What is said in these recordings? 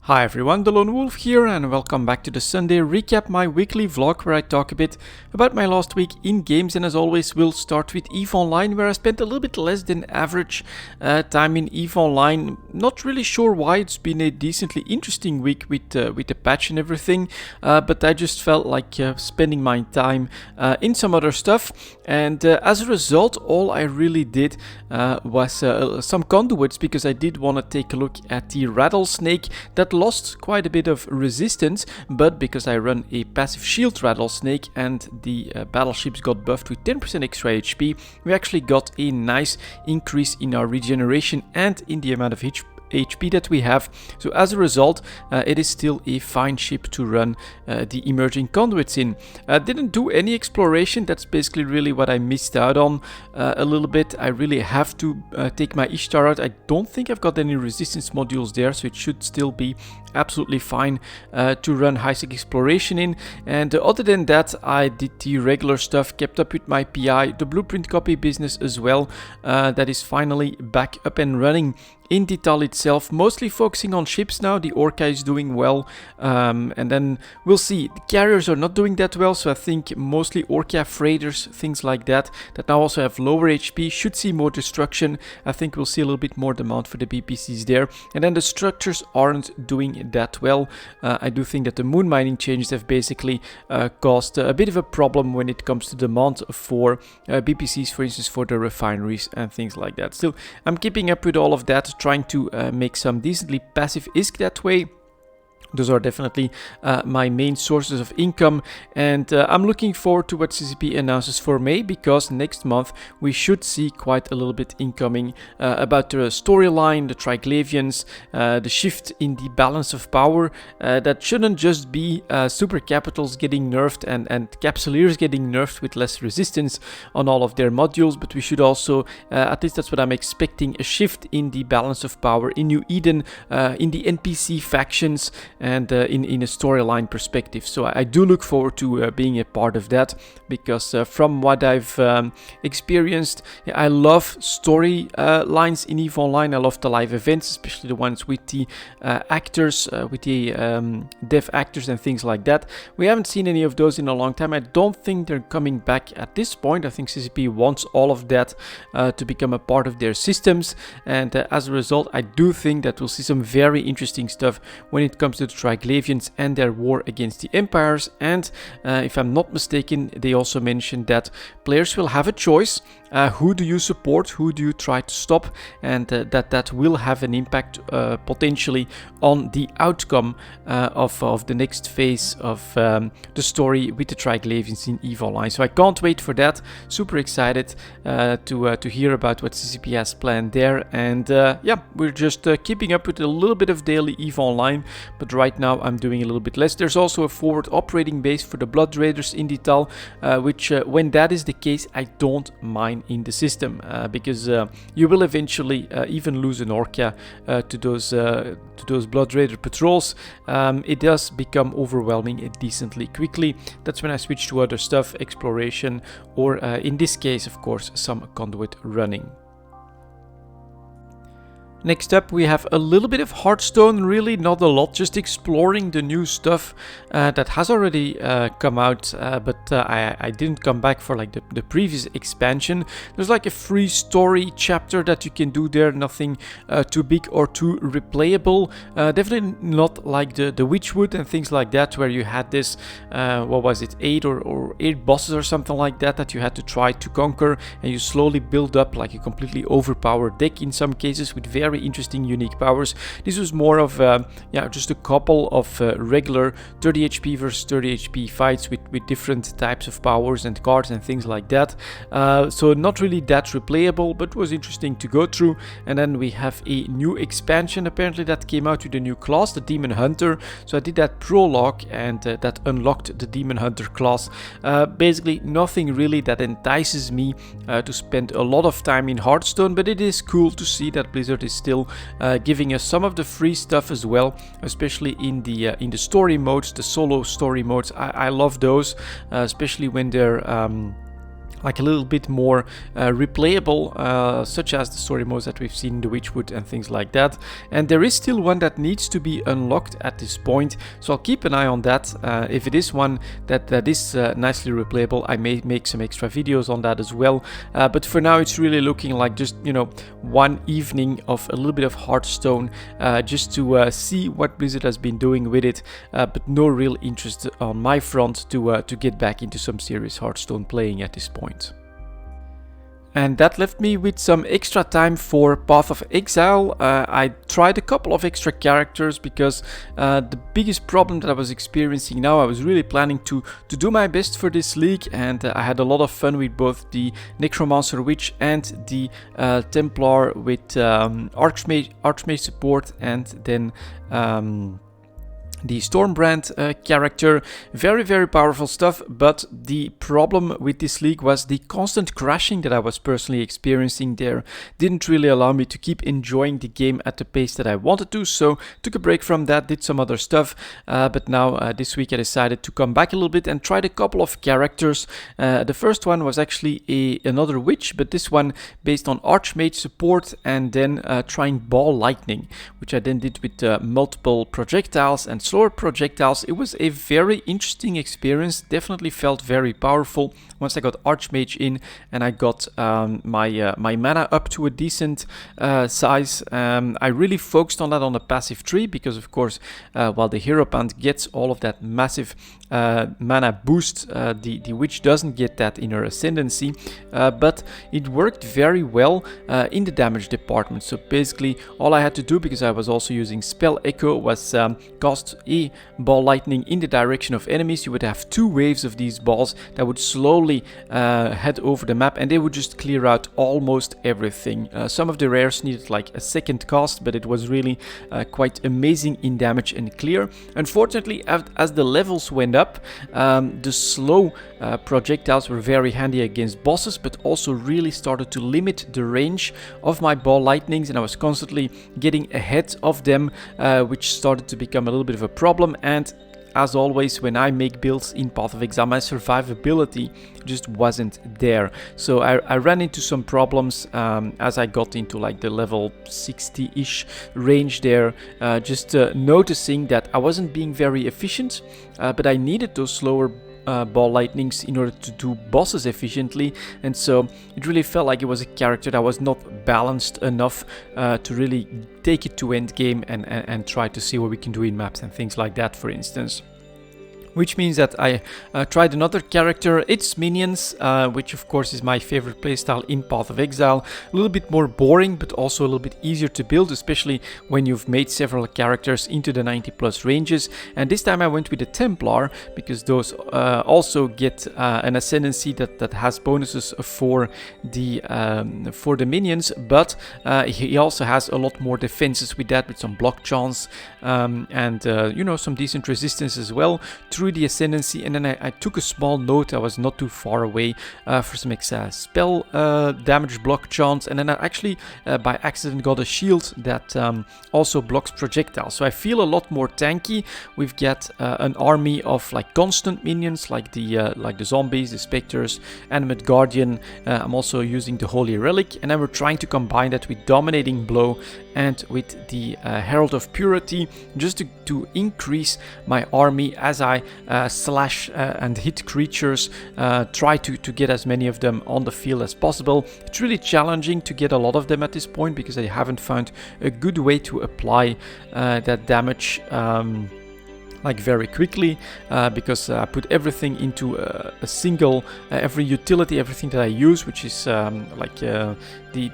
Hi everyone, delonewolf here and welcome back to the Sunday recap, my weekly vlog where I talk a bit about my last week in games, and as always we'll start with EVE Online, where I spent a little bit less than average time in EVE Online. Not really sure why. It's been a decently interesting week with the patch and everything, but I just felt like spending my time in some other stuff, and as a result all I really did was some conduits, because I did want to take a look at the rattlesnake that lost quite a bit of resistance, but because I run a passive shield rattlesnake and the battleships got buffed with 10% extra HP, we actually got a nice increase in our regeneration and in the amount of HP that we have. So as a result, it is still a fine ship to run the emerging conduits in. Didn't do any exploration. That's basically really what I missed out on a little bit. I really have to take my Ishtar out. I don't think I've got any resistance modules there, so it should still be absolutely fine to run high-sec exploration in. And other than that, I did the regular stuff, kept up with my PI, the blueprint copy business as well. That is finally back up and running in Detail itself, mostly focusing on ships now. The Orca is doing well, and then we'll see. The carriers are not doing that well, so I think mostly Orca freighters, things like that now also have lower HP, should see more destruction. I think we'll see a little bit more demand for the BPCs there. And then the structures aren't doing that well. I do think that the moon mining changes have basically caused a bit of a problem when it comes to demand for BPCs, for instance, for the refineries and things like that. Still, I'm keeping up with all of that, trying to make some decently passive ISK that way. Those are definitely my main sources of income, and I'm looking forward to what CCP announces for May, because next month we should see quite a little bit incoming about the storyline, the Triglavians, the shift in the balance of power. That shouldn't just be super capitals getting nerfed and capsuleers getting nerfed with less resistance on all of their modules, but we should also, at least that's what I'm expecting, a shift in the balance of power in New Eden, in the NPC factions, and in a storyline perspective. So I do look forward to being a part of that, because from what I've experienced, I love story lines in EVE Online. I love the live events, especially the ones with the actors, with the deaf actors and things like that. We haven't seen any of those in a long time. I don't think they're coming back at this point. I think CCP wants all of that to become a part of their systems, and as a result I do think that we'll see some very interesting stuff when it comes to the Triglavians and their war against the empires. And if I'm not mistaken, they also mentioned that players will have a choice. Who do you support, who do you try to stop, and that will have an impact potentially on the outcome of the next phase of the story with the Triglavians in EVE Online. So I can't wait for that. Super excited to hear about what CCP has planned there. And yeah, we're just keeping up with a little bit of daily EVE Online, but right now I'm doing a little bit less. There's also a forward operating base for the Blood Raiders in Detail, which when that is the case, I don't mind in the system, because you will eventually even lose an Orca to those Blood Raider patrols. It does become overwhelming decently quickly. That's when I switch to other stuff, exploration, or in this case, of course, some conduit running. Next up we have a little bit of Hearthstone, really not a lot, just exploring the new stuff that has already come out, but I didn't come back for like the previous expansion. There's like a free story chapter that you can do there, nothing too big or too replayable. Definitely not like the Witchwood and things like that, where you had this, what was it, 8 or 8 bosses or something like that you had to try to conquer, and you slowly build up like a completely overpowered deck in some cases with very interesting unique powers. This was more of yeah, just a couple of regular 30 HP versus 30 HP fights with different types of powers and cards and things like that. So not really that replayable, but was interesting to go through. And then we have a new expansion apparently that came out with a new class, the Demon Hunter. So I did that prologue, and that unlocked the Demon Hunter class. Basically nothing really that entices me to spend a lot of time in Hearthstone, but it is cool to see that Blizzard is still giving us some of the free stuff as well, especially in the story modes, the solo story modes. I love those, especially when they're like a little bit more replayable, such as the story modes that we've seen in the Witchwood and things like that. And there is still one that needs to be unlocked at this point, so I'll keep an eye on that. If it is one that is nicely replayable, I may make some extra videos on that as well. But for now, it's really looking like just, you know, one evening of a little bit of Hearthstone, just to see what Blizzard has been doing with it, but no real interest on my front to get back into some serious Hearthstone playing at this point. And that left me with some extra time for Path of Exile. I tried a couple of extra characters because the biggest problem that I was experiencing now, I was really planning to do my best for this league, and I had a lot of fun with both the Necromancer Witch and the Templar with Archmage support, and then the Stormbrand character. Very, very powerful stuff, but the problem with this league was the constant crashing that I was personally experiencing there didn't really allow me to keep enjoying the game at the pace that I wanted to, so took a break from that, did some other stuff, but now this week I decided to come back a little bit and tried a couple of characters. The first one was actually another witch, but this one based on Archmage support, and then trying Ball Lightning, which I then did with multiple projectiles and slower projectiles. It was a very interesting experience, definitely felt very powerful once I got Archmage in and I got my mana up to a decent size. I really focused on that on the passive tree because, of course, while the Hierophant gets all of that massive mana boost, the witch doesn't get that in her ascendancy, but it worked very well in the damage department. So basically all I had to do, because I was also using Spell Echo, was cast a Ball Lightning in the direction of enemies. You would have 2 waves of these balls that would slowly head over the map, and they would just clear out almost everything. Some of the rares needed like a second cast, but it was really quite amazing in damage and clear. Unfortunately, as the levels went up, the slow projectiles were very handy against bosses, but also really started to limit the range of my Ball Lightnings, and I was constantly getting ahead of them, which started to become a little bit of a problem. And as always, when I make builds in Path of Exile, my survivability just wasn't there. So I ran into some problems as I got into like the level 60-ish range there, just noticing that I wasn't being very efficient, but I needed those slower Ball Lightnings in order to do bosses efficiently, and so it really felt like it was a character that was not balanced enough to really take it to end game and try to see what we can do in maps and things like that, for instance. Which means that I tried another character, it's Minions, which of course is my favorite playstyle in Path of Exile. A little bit more boring, but also a little bit easier to build, especially when you've made several characters into the 90+ ranges. And this time I went with the Templar, because those also get an ascendancy that has bonuses for the minions, but he also has a lot more defenses with that, with some block chance and you know, some decent resistance as well through the ascendancy. And then I took a small note, I was not too far away, for some spell damage block chance, and then I actually by accident got a shield that also blocks projectiles, so I feel a lot more tanky. We've got an army of like constant minions, like the zombies, the specters, animate guardian. I'm also using the holy relic, and then we're trying to combine that with dominating blow and with the herald of purity, just to increase my army as I slash and hit creatures, try to get as many of them on the field as possible. It's really challenging to get a lot of them at this point, because I haven't found a good way to apply that damage like very quickly, because I put everything into a single, every utility, everything that I use, which is like the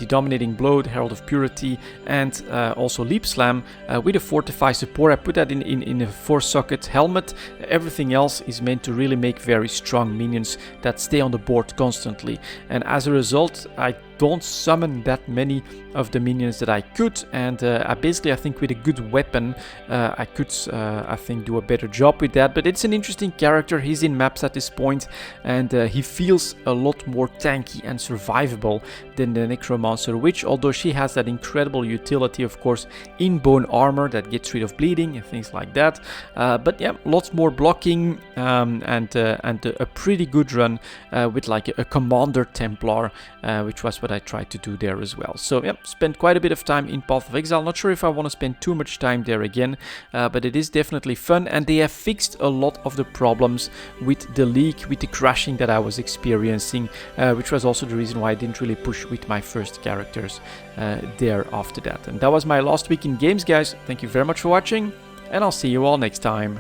dominating blow, the herald of purity, and also leap slam with a fortify support. I put that in a 4-socket helmet. Everything else is meant to really make very strong minions that stay on the board constantly, and as a result I don't summon that many of the minions that I could, and I think with a good weapon I could I think do a better job with that. But it's an interesting character. He's in maps at this point, and he feels a lot more tanky and survivable than the Necromancer Witch, although she has that incredible utility, of course, in bone armor that gets rid of bleeding and things like that. But yeah, lots more blocking, and a pretty good run with like a Commander Templar, which was what I tried to do there as well. So yeah, spent quite a bit of time in Path of Exile. Not sure if I want to spend too much time there again, but it is definitely fun, and they have fixed a lot of the problems with the leak, with the crashing that I was experiencing, which was also the reason why I didn't really push with my first characters there after that. And that was my last week in games, guys. Thank you very much for watching, and I'll see you all next time.